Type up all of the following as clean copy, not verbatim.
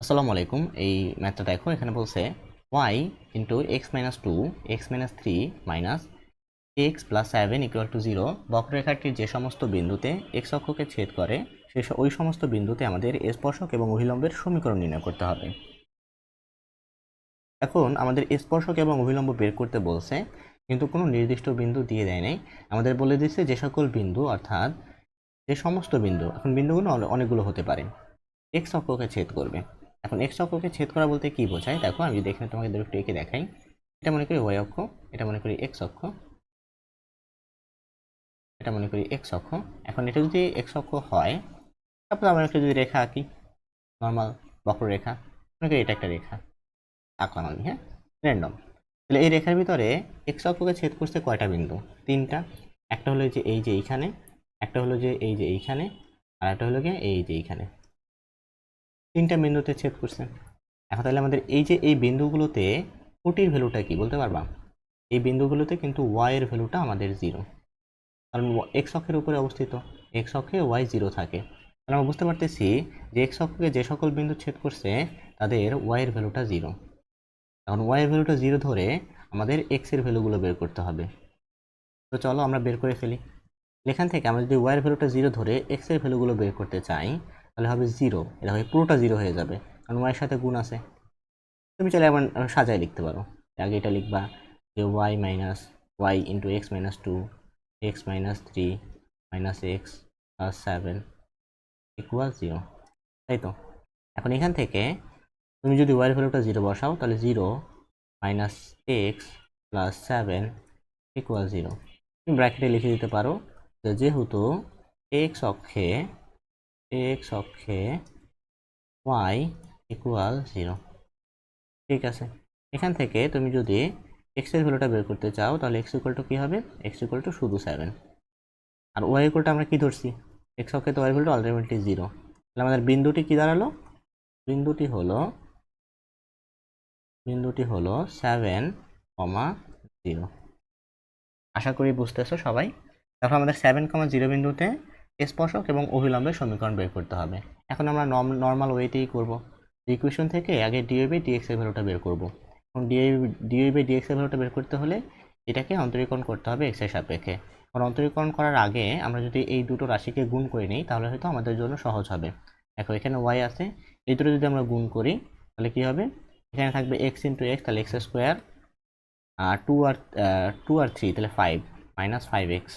আসসালামু আলাইকুম। এই ম্যাথটা দেখো, এখানে বলছে y into x minus two x minus three minus x plus seven equal to zero. বক্ররেখাটির যে সমস্ত বিন্দুতে এক্স অক্ষকে ছেদ করে ওই সমস্ত বিন্দুতে আমাদের স্পর্শক এবং অভিলম্বের সমীকরণ নির্ণয় করতে হবে। এখন আমাদের স্পর্শক এবং অভিলম্ব বের করতে বলছে, কিন্তু কোনো নির্দিষ্ট বিন্দু দিয়ে দেয় নাই। আমাদের বলে দিচ্ছে যে সকল বিন্দু, অর্থাৎ যে সমস্ত বিন্দু, এখন বিন্দুগুলো অনেকগুলো হতে পারে, এক্স অক্ষকে ছেদ করবে। এখন এক্স অক্ষকে ছেদ করা বলতে কি বোঝায় দেখো, আমি যদি এখানে তোমাকে একটু এঁকে দেখাই। এটা মনে করি ওয়াই অক্ষ, এটা মনে করি এক্স অক্ষ, এটা মনে করি এক্স অক্ষ। এখন এটা যদি এক্স অক্ষ হয়, তারপর আমরা একটা যদি রেখা আঁকি, নর্মাল বক্ররেখা, মনে করি এটা একটা রেখা আঁকলাম আমি, হ্যাঁ, র্যান্ডম। তাহলে এই রেখার ভিতরে এক্স অক্ষকে ছেদ করছে কয়টা বিন্দু? তিনটা। একটা হলো যে এই যে এইখানে, একটা হলো যে এই যে এইখানে, আর একটা হলো গিয়ে এই যে এইখানে। তিনটা বিন্দুতে ছেদ করছে। এখন তাহলে আমাদের এই যে এই বিন্দুগুলোতে কোটির ভ্যালুটা কি বলতে পারবা? এই বিন্দুগুলোতে কিন্তু ওয়াই এর ভ্যালুটা আমাদের জিরো, কারণ এক্স অক্ষের উপরে অবস্থিত, এক্স অক্ষে ওয়াই জিরো থাকে। তাহলে আমরা বুঝতে পারতেছি যে এক্স অক্ষকে যে সকল বিন্দু ছেদ করছে তাদের ওয়াই এর ভ্যালুটা জিরো। এখন ওয়াই এর ভ্যালুটা জিরো ধরে আমাদের এক্স এর ভ্যালুগুলো বের করতে হবে। তো চলো আমরা বের করে ফেলি। এখান থেকে আমরা যদি ওয়াই এর ভ্যালুটা জিরো ধরে এক্স এর ভ্যালুগুলো বের করতে চাই, তাহলে হবে জিরো, এটা হবে পুরোটা জিরো হয়ে যাবে, কারণ ওয়াই এর সাথে গুণ আছে। তুমি চাইলে এমন সাজায় লিখতে পারো। আগে এটা লিখবা যে y minus y into x minus two x minus three minus x plus seven equal zero, তাই তো? এখন এখান থেকে তুমি যদি ওয়াইয়ের ভ্যালুটা জিরো বসাও, তাহলে zero minus x plus seven equal zero. তুমি ব্র্যাকেটে লিখে দিতে পারো যে যেহেতু এক্স অক্ষে ওয়াই ইকুয়াল জিরো। ঠিক আছে, এখান থেকে তুমি যদি এক্স এর ভ্যালুটা বের করতে চাও, তাহলে এক্স ইকুয়াল টু কী হবে? এক্স ইকুয়াল টু শুধু সেভেন। আর ওয়াই ইকুয়ালটা আমরা কি ধরছি? এক্স অক্ষে তো y equal to ultimately zero. তাহলে আমাদের বিন্দুটি কি দাঁড়ালো? বিন্দুটি হলো সেভেন কমা জিরো। আশা করি বুঝতেছো সবাই। তারপর আমাদের সেভেন কমা জিরো বিন্দুতে স্পর্শক এবং অভিলম্বের সমীকরণ বের করতে হবে। এখন আমরা নর্মাল ওয়েতেই করবো। ইকুয়েশন থেকে আগে ডিওয়াই বাই ডিএক্স এর ভ্যালুটা বের করবো। এখন ডিওয়াই বাই ডিএক্স এর ভ্যালুটা বের করতে হলে এটাকে অন্তরীকরণ করতে হবে এক্স এর সাপেক্ষে। এখন অন্তরীকরণ করার আগে আমরা যদি এই দুটো রাশিকে গুণ করে নিই, তাহলে হয়তো আমাদের জন্য সহজ হবে। দেখো এখানে ওয়াই আছে, এই দুটো যদি আমরা গুণ করি তাহলে কি হবে? এখানে থাকবে এক্স ইন্টু এক্স, তাহলে এক্স স্কোয়ার, আর টু আর থ্রি, তাহলে ফাইভ মাইনাস ফাইভ এক্স,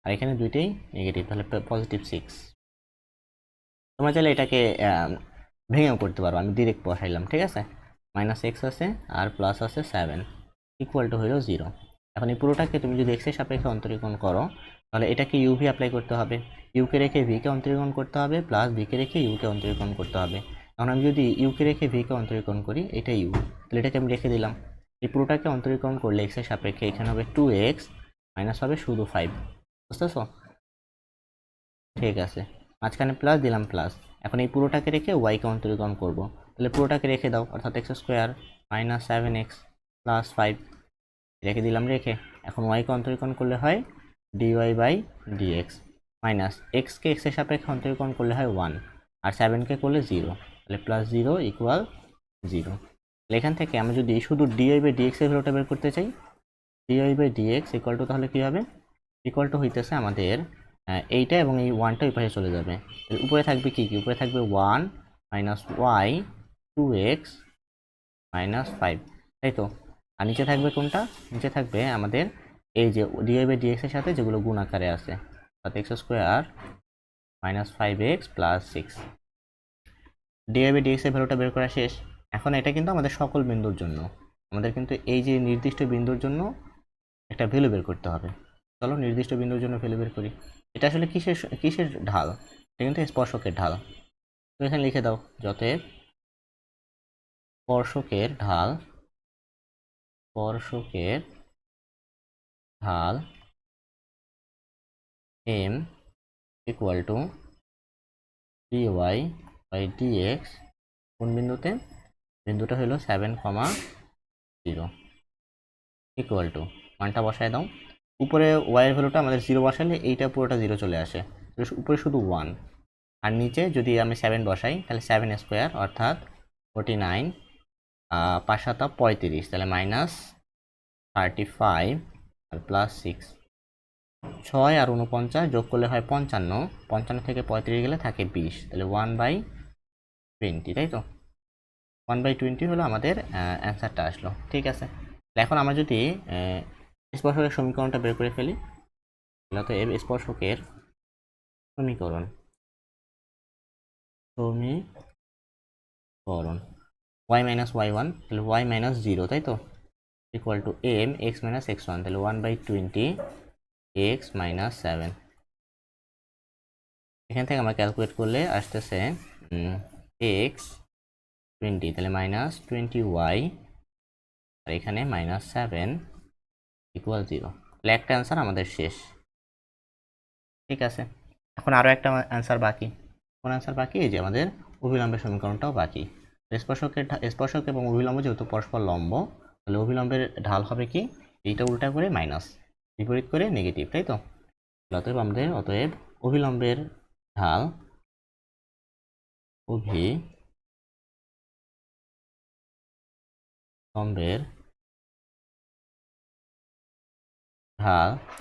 আর এখানে দুইটাই নেগেটিভ, তাহলে পজিটিভ সিক্স। তোমরা চাইলে এটাকে ভেঙেও করতে পারো, আমি ডিরেক্ট বসাইলাম, ঠিক আছে? মাইনাস এক্স আছে আর প্লাস আছে সেভেন ইকুয়াল টু হলো জিরো। এখন এই পুরোটাকে তুমি যদি এক্সের সাপেক্ষে অন্তরীকরণ করো, তাহলে এটাকে ইউভি অ্যাপ্লাই করতে হবে, ইউকে রেখে ভিকে অন্তরীকরণ করতে হবে, প্লাস ভিকে রেখে ইউকে অন্তরীকরণ করতে হবে। এখন আমি যদি ইউকে রেখে ভিকে অন্তরীকরণ করি, এটা ইউ, তাহলে এটাকে আমি রেখে দিলাম। এই পুরোটাকে অন্তরীকরণ করলে এক্সের সাপেক্ষে এখানে হবে টু এক্স মাইনাস হবে শুধু ফাইভ। বুঝতেছো? ঠিক আছে, মাঝখানে প্লাস দিলাম প্লাস। এখন এই পুরোটাকে রেখে ওয়াইকে অন্তরীকরণ করবো, তাহলে পুরোটাকে রেখে দাও, অর্থাৎ x square minus seven x plus five রেখে দিলাম। রেখে এখন ওয়াইকে অন্তরীকরণ করলে হয় ডিওয়াই বাই ডিএক্স, মাইনাস এক্সকে এক্সের সাপেক্ষে অন্তরীকরণ করলে হয় ওয়ান, আর সেভেনকে করলে জিরো, তাহলে প্লাস জিরো ইকুয়াল জিরো। তাহলে এখান থেকে আমরা যদি শুধু ডিওয়াই বাই ডিএক্স এর ভ্যালুটা বের করতে চাই, dy by dx equal to, তাহলে কী হবে? ইকুয়াল টু হইতেছে আমাদের এইটা এবং এই ওয়ানটা ওই পাশে চলে যাবে। উপরে থাকবে কি কি? উপরে থাকবে one minus y two x minus five, তাই তো? আর নিচে থাকবে কোনটা? নিচে থাকবে আমাদের এই যে ডিওয়াই বাই ডিএক্স এর সাথে যেগুলো গুণ আকারে আছে, অর্থাৎ x square minus five x plus six. Dy by dx এর ভ্যালুটা বের করা শেষ। এখন এটা কিন্তু আমাদের সকল বিন্দুর জন্য, আমাদের কিন্তু এই যে নির্দিষ্ট বিন্দুর জন্য একটা ভ্যালু বের করতে হবে। চলো নির্দিষ্ট বিন্দুর জন্য ভ্যালু বের করি। এটা আসলে কিসের কিসের ঢাল? এটা কিন্তু স্পর্শকের ঢাল। তো এখানে লিখে দাও, যতএব স্পর্শকের ঢাল m equal to dy by dx, কোন বিন্দুতে? বিন্দুটা হলো seven comma zero, equal to মানটা বসায় দাও। উপরে ওয়াইয়ের ভ্যালুটা আমাদের জিরো বসালে এইটা পুরোটা জিরো চলে আসে, উপরে শুধু ওয়ান, আর নিচে যদি আমি 7 বসাই তাহলে 7 স্কোয়ার অর্থাৎ 49, 5 7 35, তাহলে -35 আর +6, 6 আর 49 যোগ করলে হয় 55, 55 থেকে 35 গেলে থাকে 20, তাহলে 1/20, তাই তো 1/20 হলো আমাদের অ্যান্সারটা আসলো। ঠিক আছে, এখন আমরা যদি স্পর্শকের সমীকরণটা বের করে ফেলি, তাহলে তো স্পর্শকের সমীকরণ y মাইনাস y1, তাহলে y মাইনাস 0, তাই তো equal to m x minus x1, তাহলে 1/20 x মাইনাস 7। এখান থেকে আমরা ক্যালকুলেট করলে আসতেছে x 20, তাহলে -20y, আর এখানে -7 ইকুয়াল 0, তাহলে একটা অ্যান্সার আমাদের শেষ। ঠিক আছে, এখন আরও একটা অ্যান্সার বাকি। কোন অ্যান্সার বাকি? এই যে আমাদের অভিলম্বের সমীকরণটাও বাকি। স্পর্শক এবং অভিলম্ব যেহেতু পরস্পর লম্ব, তাহলে অভিলম্বের ঢাল হবে কি, এইটা উল্টা করে মাইনাস, বিপরীত করে নেগেটিভ, তাই তো অতএব অভিলম্বের ঢাল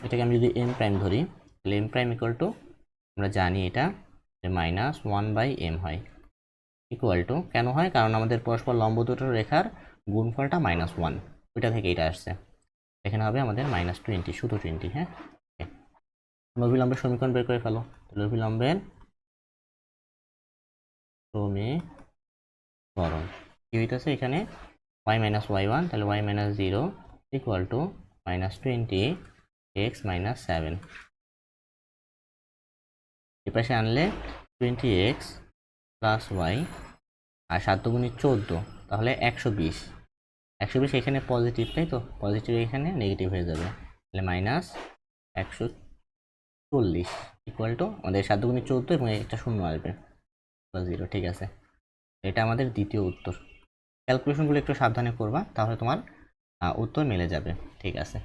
এটাকে আমি যদি এম প্রাইম ধরি, তাহলে এম প্রাইম ইকুয়াল টু, আমরা জানি এটা যে -1/m হয়, ইকুয়াল টু কেন হয়, কারণ আমাদের পরস্পর লম্ব দুটো রেখার গুণফলটা -1, ওইটা থেকে এটা আসছে। এখানে হবে আমাদের -20, শুধু 20। হ্যাঁ, অভিলম্বের সমীকরণ বের করে ফেলো, তাহলে অভিলম্বের সমীকরণ কি হইতেছে এখানে y মাইনাস y1, তাহলে y minus 0 equal to -20 x minus 7, এ পাশে আনলে 20x প্লাস y, আর 7 দুগুণে 14, তাহলে 120, 120 এখানে পজিটিভ, তাই তো পজিটিভ এখানে নেগেটিভ হয়ে যাবে, তাহলে -140 ইকুয়াল টু আমাদের 7 দুগুণে 14 এবং একটা শূন্য আসবে 0। ঠিক আছে, এটা আমাদের দ্বিতীয় উত্তর। ক্যালকুলেশনগুলো একটু সাবধানে করবা, তাহলে তোমার উত্তর মিলে যাবে। ঠিক আছে।